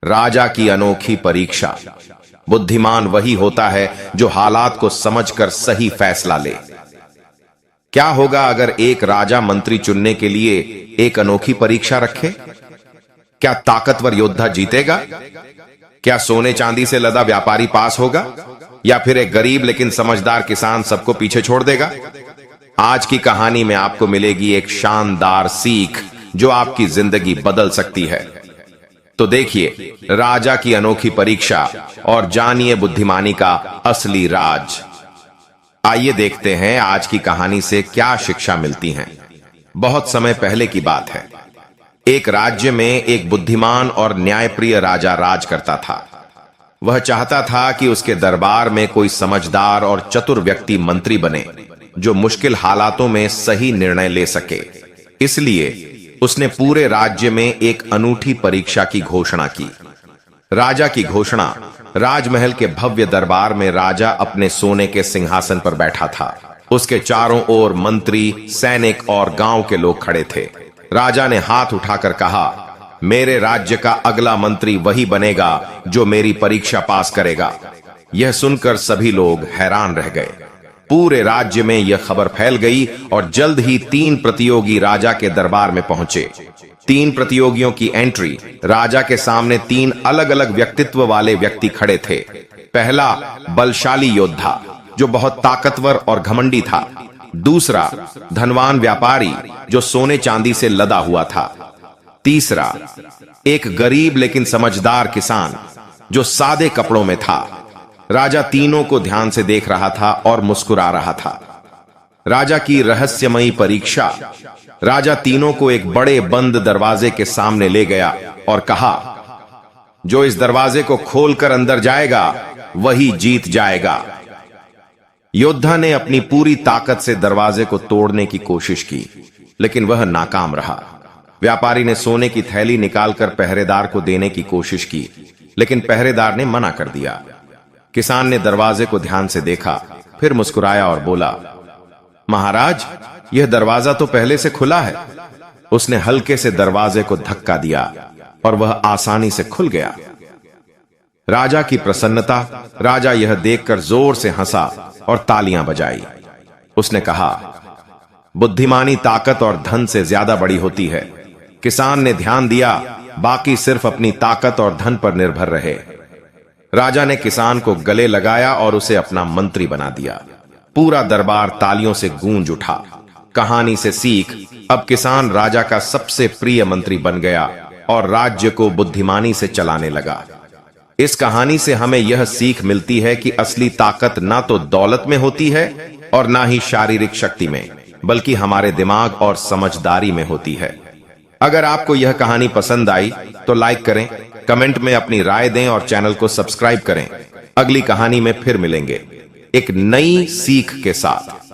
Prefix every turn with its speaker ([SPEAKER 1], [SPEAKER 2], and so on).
[SPEAKER 1] राजा की अनोखी परीक्षा। बुद्धिमान वही होता है जो हालात को समझकर सही फैसला ले। क्या होगा अगर एक राजा मंत्री चुनने के लिए एक अनोखी परीक्षा रखे? क्या ताकतवर योद्धा जीतेगा? क्या सोने चांदी से लदा व्यापारी पास होगा? या फिर एक गरीब लेकिन समझदार किसान सबको पीछे छोड़ देगा? आज की कहानी में आपको मिलेगी एक शानदार सीख जो आपकी जिंदगी बदल सकती है। तो देखिए राजा की अनोखी परीक्षा और जानिए बुद्धिमानी का असली राज। आइए देखते हैं आज की कहानी से क्या शिक्षा मिलती है। बहुत समय पहले की बात है। एक राज्य में एक बुद्धिमान और न्यायप्रिय राजा राज करता था। वह चाहता था कि उसके दरबार में कोई समझदार और चतुर व्यक्ति मंत्री बने जो मुश्किल हालातों में सही निर्णय ले सके। इसलिए उसने पूरे राज्य में एक अनूठी परीक्षा की घोषणा की। राजा की घोषणा। राजमहल के भव्य दरबार में राजा अपने सोने के सिंहासन पर बैठा था। उसके चारों ओर मंत्री, सैनिक और गांव के लोग खड़े थे। राजा ने हाथ उठाकर कहा, मेरे राज्य का अगला मंत्री वही बनेगा जो मेरी परीक्षा पास करेगा। यह सुनकर सभी लोग हैरान रह गए। पूरे राज्य में यह खबर फैल गई और जल्द ही 3 प्रतियोगी राजा के दरबार में पहुंचे। 3 प्रतियोगियों की एंट्री। राजा के सामने 3 अलग अलग व्यक्तित्व वाले व्यक्ति खड़े थे। पहला, बलशाली योद्धा जो बहुत ताकतवर और घमंडी था। दूसरा, धनवान व्यापारी जो सोने चांदी से लदा हुआ था। तीसरा, एक गरीब लेकिन समझदार किसान जो सादे कपड़ों में था। राजा तीनों को ध्यान से देख रहा था और मुस्कुरा रहा था। राजा की रहस्यमयी परीक्षा। राजा तीनों को एक बड़े बंद दरवाजे के सामने ले गया और कहा, जो इस दरवाजे को खोलकर अंदर जाएगा वही जीत जाएगा। योद्धा ने अपनी पूरी ताकत से दरवाजे को तोड़ने की कोशिश की, लेकिन वह नाकाम रहा। व्यापारी ने सोने की थैली निकालकर पहरेदार को देने की कोशिश की, लेकिन पहरेदार ने मना कर दिया। किसान ने दरवाजे को ध्यान से देखा, फिर मुस्कुराया और बोला, महाराज, यह दरवाजा तो पहले से खुला है। उसने हल्के से दरवाजे को धक्का दिया और वह आसानी से खुल गया। राजा की प्रसन्नता। राजा यह देखकर जोर से हंसा और तालियां बजाई। उसने कहा, बुद्धिमानी ताकत और धन से ज्यादा बड़ी होती है। किसान ने ध्यान दिया, बाकी सिर्फ अपनी ताकत और धन पर निर्भर रहे। राजा ने किसान को गले लगाया और उसे अपना मंत्री बना दिया। पूरा दरबार तालियों से गूंज उठा। कहानी से सीख। अब किसान राजा का सबसे प्रिय मंत्री बन गया और राज्य को बुद्धिमानी से चलाने लगा। इस कहानी से हमें यह सीख मिलती है कि असली ताकत ना तो दौलत में होती है और ना ही शारीरिक शक्ति में, बल्कि हमारे दिमाग और समझदारी में होती है। अगर आपको यह कहानी पसंद आई तो लाइक करें, कमेंट में अपनी राय दें और चैनल को सब्सक्राइब करें। अगली कहानी में फिर मिलेंगे एक नई सीख के साथ।